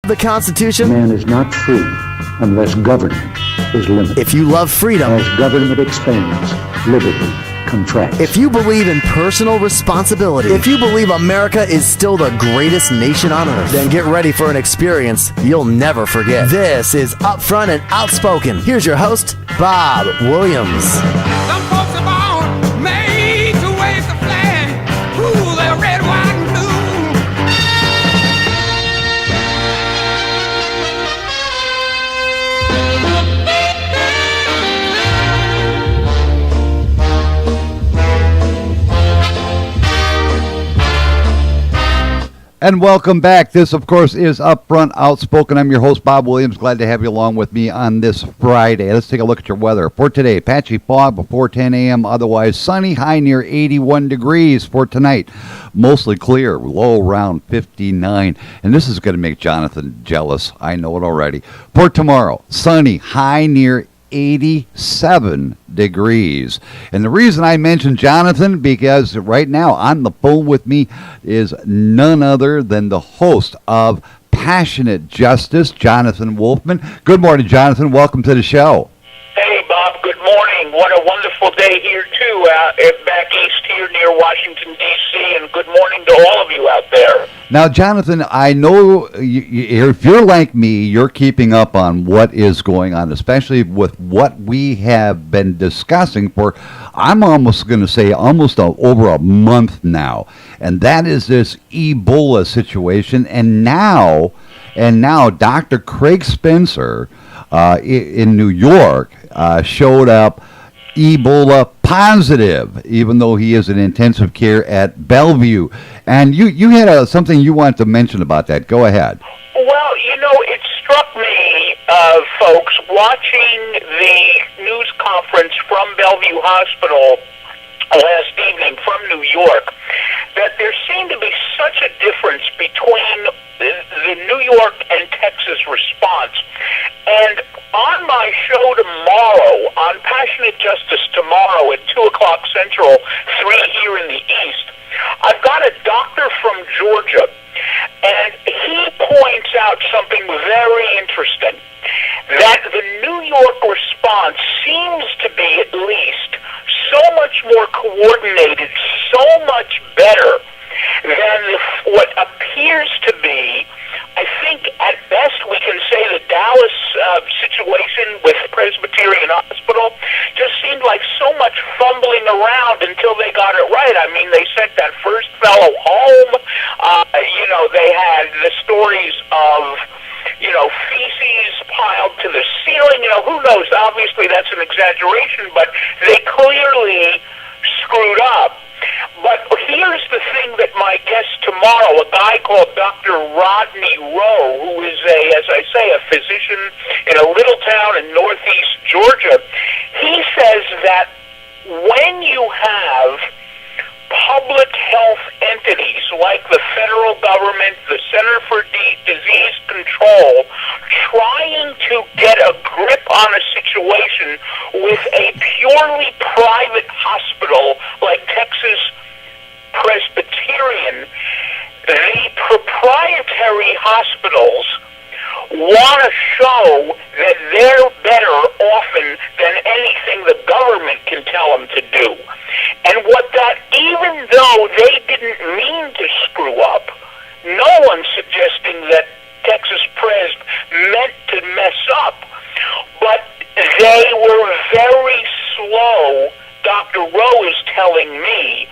the Constitution? Man is not free unless government is limited. If you love freedom, as government expands, liberty contracts. if you believe in personal responsibility, if you believe America is still the greatest nation on earth, then get ready for an experience you'll never forget. This is Upfront and Outspoken. Here's your host, Bob Williams. Some folks are born made to wave the flag. Ooh, they're red, white, and blue. And welcome back. This, of course, is Upfront Outspoken. I'm your host, Bob Williams. Glad to have you along with me on this Friday. Let's take a look at your weather. For today, patchy fog before 10 a.m., otherwise sunny, high near 81 degrees. For tonight, mostly clear, low around 59. And this is going to make Jonathan jealous. I know it already. For tomorrow, sunny, high near 87 degrees. And the reason I mentioned Jonathan, because right now on the phone with me is none other than the host of Passionate Justice, Jonathan Wolfman. Good morning, Jonathan. Welcome to the show. Hey, Bob. Good morning. What a wonderful day here, too, back east here near Washington, D.C., and good morning to all of you out there. Now, Jonathan, I know if you're like me, you're keeping up on what is going on, especially with what we have been discussing for, I'm almost going to say, over a month now. And that is this Ebola situation. And now, Dr. Craig Spencer in New York showed up Ebola positive, even though he is in intensive care at Bellevue. And you had something you wanted to mention about that. Go ahead. Well, it struck me, folks, watching the news conference from Bellevue Hospital last evening from New York, that there seemed to be such a difference between the New York and Texas response. And on my show tomorrow, on Passionate Justice tomorrow at 2 o'clock Central, 3 here in the East, I've got a doctor from Georgia, and he points out something very interesting, that the New York response seems to be, at least, so much more coordinated, so much better than what appears to be, I think at best we can say the Dallas situation with Presbyterian Hospital just seemed like so much fumbling around until they got it right. I mean, they sent that first fellow home. They had the stories of feces piled to the ceiling. Who knows? Obviously, that's an exaggeration, but they clearly screwed up. But here's the thing that my guest tomorrow, a guy called Dr. Rodney Rowe, who is as I say, a physician in a little town in northeast Georgia, he says that when you have public health entities like the federal government, the Center for Disease Control, trying to get a grip on a situation with a purely private hospital like Texas Presbyterian, the proprietary hospitals want to show that they're better often than anything the government can tell them to do. And even though they didn't mean to screw up, no one's suggesting that Texas Pres meant to mess up, but they were very slow, Dr. Rowe is telling me,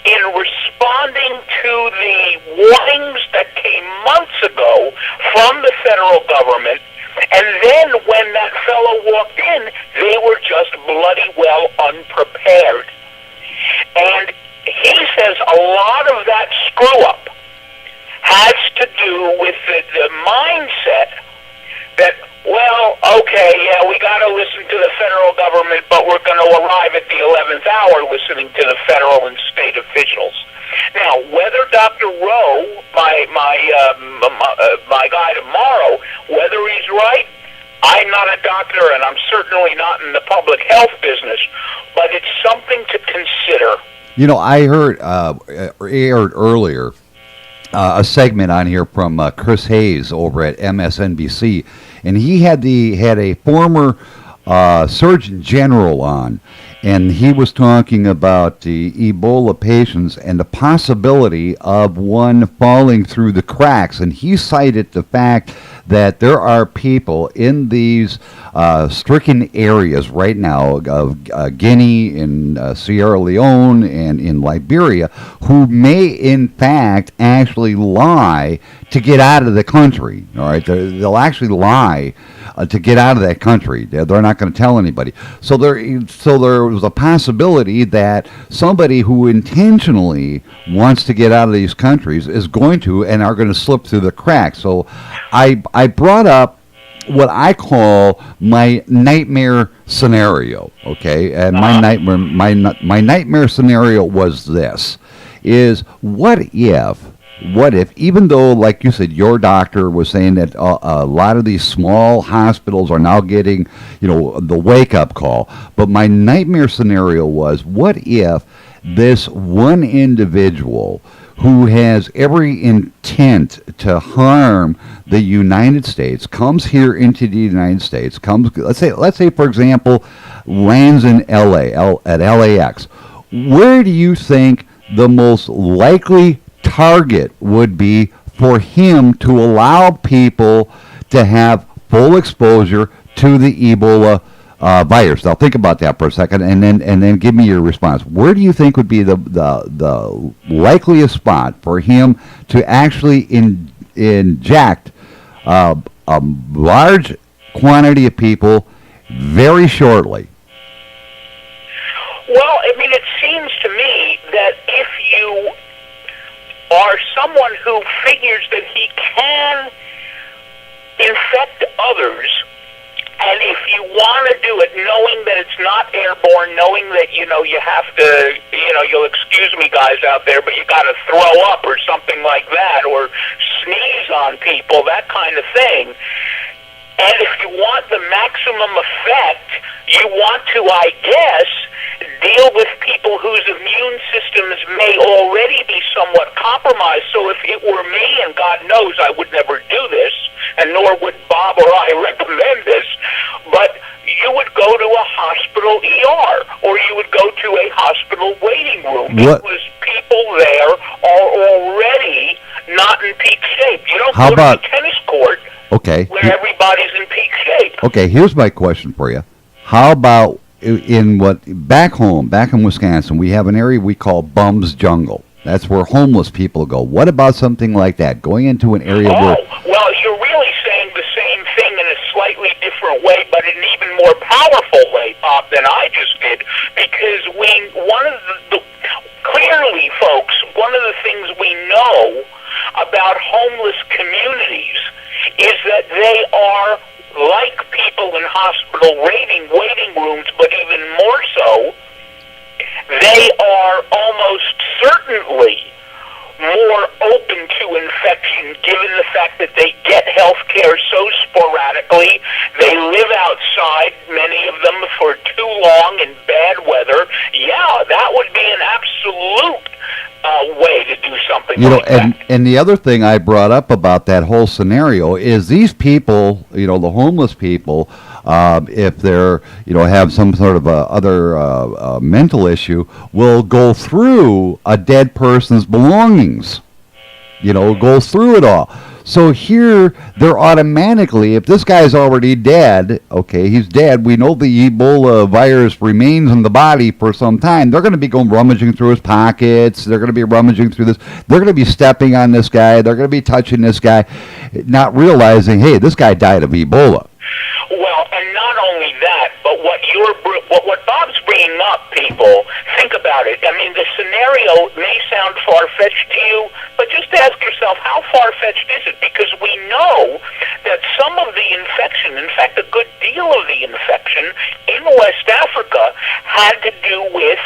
in responding to the warnings that came months ago from the federal government. And then when that fellow walked in, they were just bloody well unprepared. And he says a lot of that screw-up has to do with the mindset that, well, okay, yeah, we got to listen to the federal government, but we're going to arrive at the 11th hour listening to the federal and state officials. Now, whether Dr. Rowe, my guy tomorrow, whether he's right, I'm not a doctor, and I'm certainly not in the public health business, but it's something to consider. I heard aired earlier a segment on here from Chris Hayes over at MSNBC, and he had a former Surgeon General on, and he was talking about the Ebola patients and the possibility of one falling through the cracks, and he cited the fact that there are people in these stricken areas right now of Guinea, in Sierra Leone, and in Liberia, who may in fact actually lie to get out of the country. All right, they'll actually lie to get out of that country. They're not going to tell anybody. So there was a possibility that somebody who intentionally wants to get out of these countries is going to and are going to slip through the cracks. So I brought up what I call my nightmare scenario. Okay, and my nightmare scenario was this: is what if, even though, like you said, your doctor was saying that a lot of these small hospitals are now getting, the wake-up call, but my nightmare scenario was, what if this one individual who has every intent to harm the United States comes here into the United States, let's say, for example, lands in at LAX. Where do you think the most likely target would be for him to allow people to have full exposure to the Ebola virus? Now think about that for a second, and then give me your response. Where do you think would be the likeliest spot for him to actually inject a large quantity of people very shortly? Well, I mean, it seems to me that if you are someone who figures that he can infect others, and if you want to do it knowing that it's not airborne, knowing that, you have to, you'll excuse me guys out there, but you got to throw up or something like that, or sneeze on people, that kind of thing. And if you want the maximum effect, you want to, I guess, deal with people whose immune systems may already be somewhat compromised. So if it were me, and God knows I would never do this, and nor would Bob or I recommend this, but you would go to a hospital ER, or you would go to a hospital waiting room, because people there are already not in peak shape. You don't go to a tennis court where everybody's in peak shape. Okay, here's my question for you. How about back in Wisconsin, we have an area we call Bum's Jungle. That's where homeless people go. What about something like that? Going into an area where... Well, you're really saying the same thing in a slightly different way, but in an even more powerful way, Bob, than I just did. Because clearly, folks, one of the things we know about homeless communities is that they are like people in hospital waiting rooms, but even more so, they are almost certainly more open to infection, given the fact that they get health care so sporadically. They live outside, many of them, for too long in bad weather. Yeah, that would be an absolute way to do something like that. And the other thing I brought up about that whole scenario is these people, the homeless people, if they're, have some sort of other mental issue, will go through a dead person's belongings, go through it all. So here, they're automatically, if this guy's already dead, okay, he's dead, we know the Ebola virus remains in the body for some time, they're going to be going rummaging through his pockets, they're going to be rummaging through this, they're going to be stepping on this guy, they're going to be touching this guy, not realizing, hey, this guy died of Ebola. Well, and not only that, but what Bob's bringing up, people, think about it. I mean, the scenario may sound far-fetched to you, but just ask yourself, how far-fetched is it? Because we know that some of the infection, in fact, a good deal of the infection in West Africa had to do with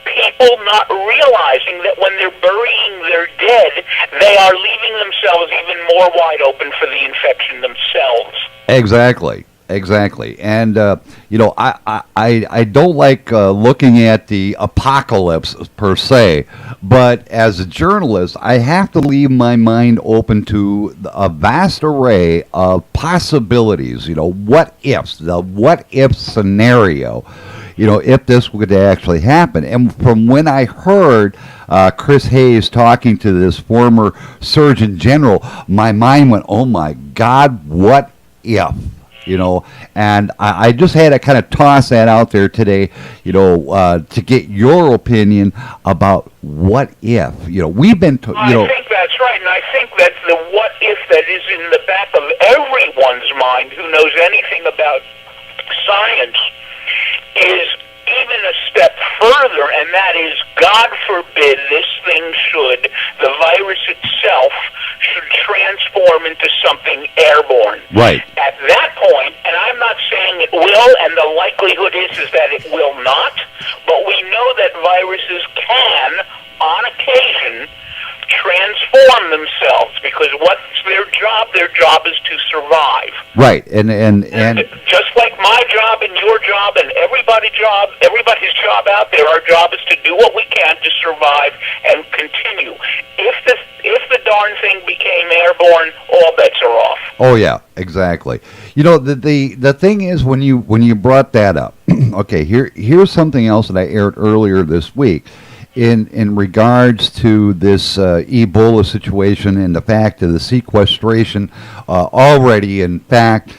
people not realizing that when they're burying their dead, they are leaving themselves even more wide open for the infection themselves. Exactly. Exactly. And, I don't like looking at the apocalypse per se, but as a journalist, I have to leave my mind open to a vast array of possibilities, what ifs, the what if scenario, if this would actually happen. And from when I heard Chris Hayes talking to this former Surgeon General, my mind went, oh my God, what if? And I just had to kind of toss that out there today, to get your opinion about what if. We've been, I think that's right, and I think that the what if that is in the back of everyone's mind who knows anything about science is even a step further, and that is, God forbid, the virus itself should transform into something airborne. Right. At that point, and I'm not saying it will, and the likelihood is that it will not, but we know that viruses can, on occasion, transform themselves, because what's their job? Their job is to survive. Right, and just like my job and your job and everybody's job out there, our job is to do what we can to survive and continue. If the darn thing became airborne, all bets are off. Oh yeah, exactly. The thing is, when you brought that up, okay, here's something else that I aired earlier this week. In regards to this Ebola situation and the fact of the sequestration already in effect,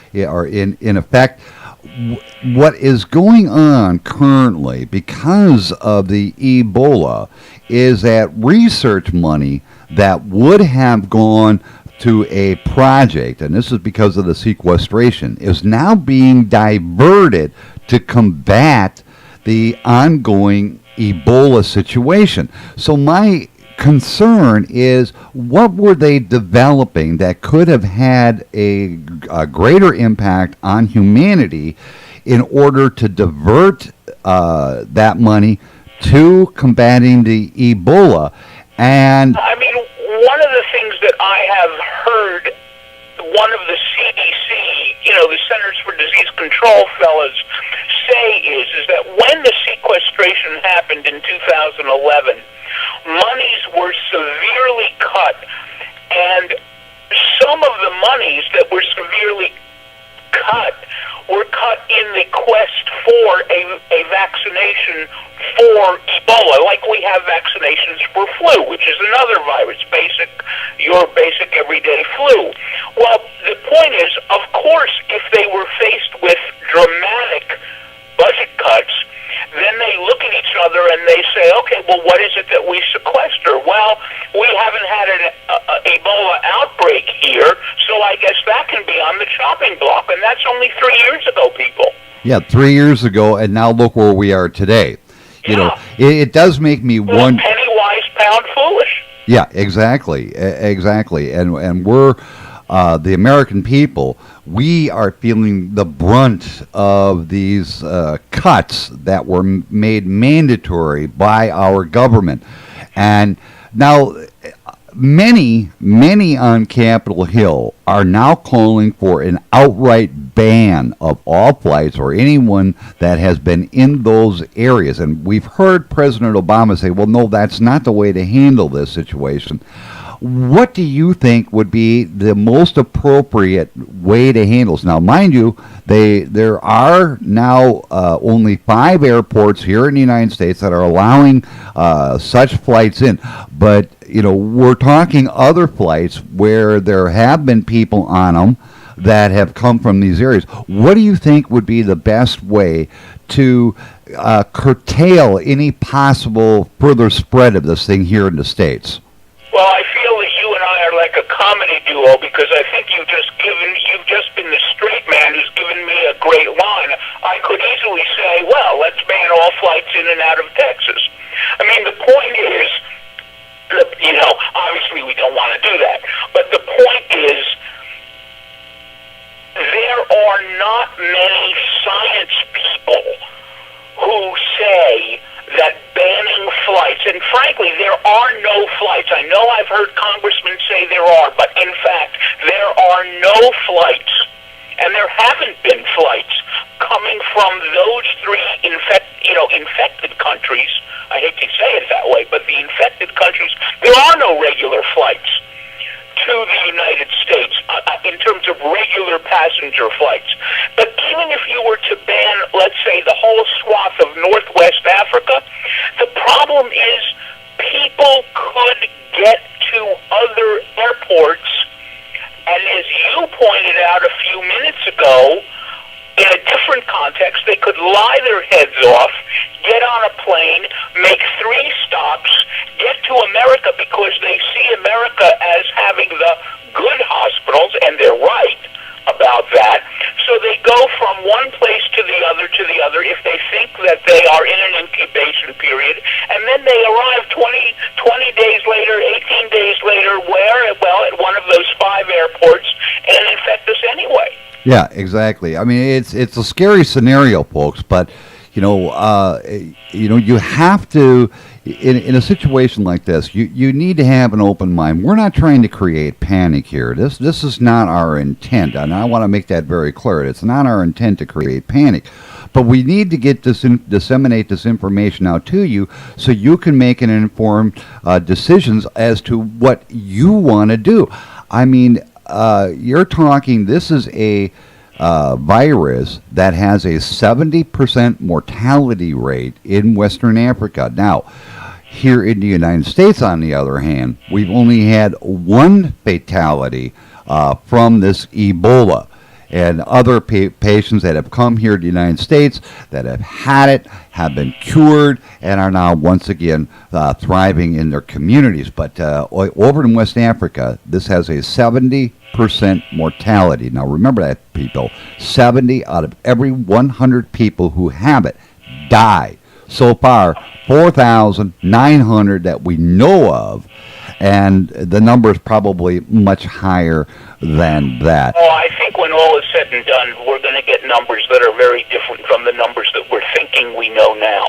what is going on currently because of the Ebola is that research money that would have gone to a project, and this is because of the sequestration, is now being diverted to combat the ongoing Ebola situation. So my concern is, what were they developing that could have had a greater impact on humanity in order to divert that money to combating the Ebola? And I mean, one of the things that I have heard one of the CDC, the Centers for Disease Control fellows say is that when the sequestration happened in 2011, monies were severely cut, and some of the monies that were severely cut were cut in the quest for a vaccination for Ebola, like we have vaccinations for flu, which is another virus, your basic everyday flu. Well, the point is, of course, if they were faced with dramatic budget cuts, then they look at each other and they say, okay, well, what is it that we sequester? Well, we haven't had an Ebola outbreak here, so I guess that can be on the chopping block, and that's only 3 years ago, people. Yeah, 3 years ago, and now look where we are today. It does make me wonder. Penny wise, pound foolish. Yeah, exactly, and we're the American people. We are feeling the brunt of these cuts that were made mandatory by our government, and now many on Capitol Hill are now calling for an outright ban of all flights or anyone that has been in those areas. And we've heard President Obama say, well, no, that's not the way to handle this situation. What do you think would be the most appropriate way to handle this? Now, mind you, there are now only 5 airports here in the United States that are allowing such flights in. But, we're talking other flights where there have been people on them that have come from these areas. What do you think would be the best way to curtail any possible further spread of this thing here in the States? Well, I feel that you and I are like a comedy duo, because I think you've just been the straight man who's given me a great line. I could easily say, well, let's ban all flights in and out of Texas. I mean, the point is, obviously we don't want to do that, but the point is, there are not many science people who say that banning flights, and frankly, there are no flights. I know I've heard congressmen say there are, but in fact, there are no flights. and there haven't been flights coming from those three infected countries. I hate to say it that way, but the infected countries, there are no regular flights to the United States in terms of regular passenger flights. But even if you were to ban, let's say, the whole swath of Northwest Africa, the problem is people could get to other airports, and as you pointed out a few minutes ago, in a different context, they could lie their heads off, get on a plane, make 3 stops, get to America because they see America as having the good hospitals, and they're right about that. So they go from one place to the other if they think that they are in an incubation period, and then they arrive 20 days later, 18 days later, where? Well, at one of those 5 airports, and infect us anyway. Yeah, exactly. I mean, it's a scary scenario, folks. But you have to, in a situation like this, you need to have an open mind. We're not trying to create panic here. This is not our intent, and I want to make that very clear. It's not our intent to create panic, but we need to get disseminate this information out to you so you can make an informed decisions as to what you want to do. I mean. You're talking, this is a virus that has a 70% mortality rate in Western Africa. Now, here in the United States, on the other hand, we've only had 1 fatality from this Ebola. And other patients that have come here to the United States that have had it, have been cured, and are now once again thriving in their communities. But over in West Africa, this has a 70% mortality. Now remember that, people. 70 out of every 100 people who have it die. So far, 4,900 that we know of, and the number is probably much higher than that. Oh, I think when all is said and done, we're going to get numbers that are very different from the numbers that we're thinking we know now.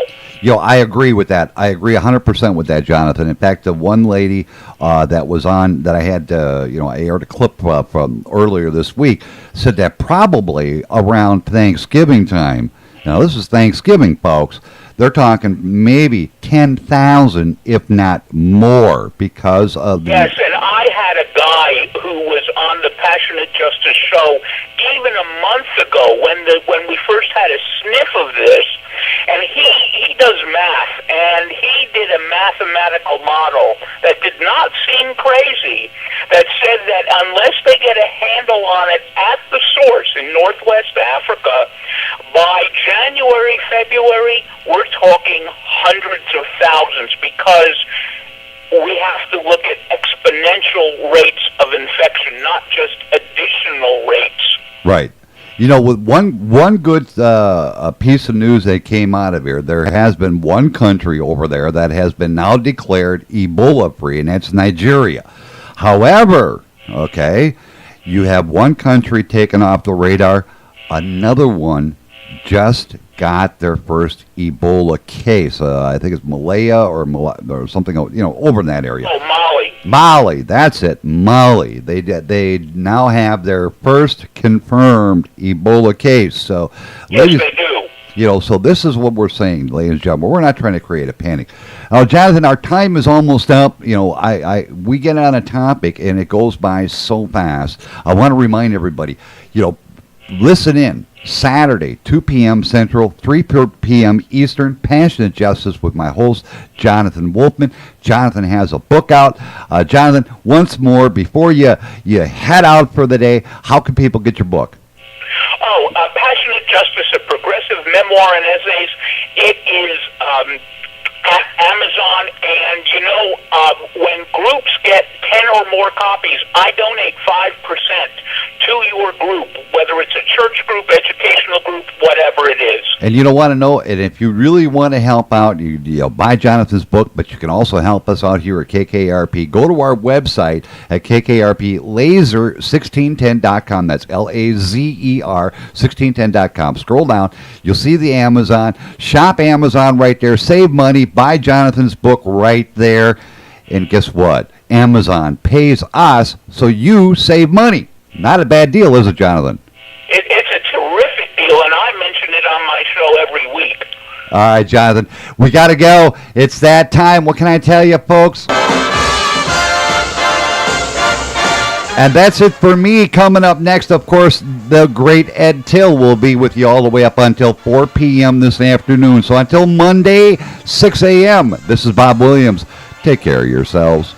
I agree with that. I agree 100% with that, Jonathan. In fact, the one lady that was on, that I had, I aired a clip from earlier this week, said that probably around Thanksgiving time, now this is Thanksgiving, folks, they're talking maybe 10,000, if not more, because of the... Yes, and I had a guy who was on the Passionate Justice show even a month ago when we first had a sniff of this, and he does math, and he did a mathematical model that did not seem crazy, that said that unless they get a handle on it at the source in Northwest Africa, by January, February, we're talking hundreds of thousands, because we have to look at exponential rates of infection, not just additional rates. Right. With one good piece of news that came out of here, there has been one country over there that has been now declared Ebola-free, and that's Nigeria. However, you have one country taken off the radar, another one just got their first Ebola case. I think it's Malaya or something, over in that area. Oh, Mali. Mali, that's it, Mali. They now have their first confirmed Ebola case. So, yes, they do. So this is what we're saying, ladies and gentlemen. We're not trying to create a panic. Now, Jonathan, our time is almost up. We get on a topic and it goes by so fast. I want to remind everybody, listen in. Saturday, 2 p.m. Central, 3 p.m. Eastern, Passionate Justice with my host, Jonathan Wolfman. Jonathan has a book out. Jonathan, once more, before you head out for the day, how can people get your book? Passionate Justice, a progressive memoir and essays. It is at Amazon, and when groups get 10 or more copies, I donate 5% to your group, whether it's a church group, educational group, whatever it is. And you don't want to know, and if you really want to help out, you buy Jonathan's book, but you can also help us out here at KKRP. Go to our website at KKRPlaser1610.com. That's LAZER 1610.com. Scroll down. You'll see the Amazon. Shop Amazon right there. Save money. Buy Jonathan's book right there. And guess what? Amazon pays us, so you save money. Not a bad deal, is it, Jonathan? It All right, Jonathan. We got to go. It's that time. What can I tell you, folks? And that's it for me. Coming up next, of course, the great Ed Till will be with you all the way up until 4 p.m. this afternoon. So until Monday, 6 a.m., this is Bob Williams. Take care of yourselves.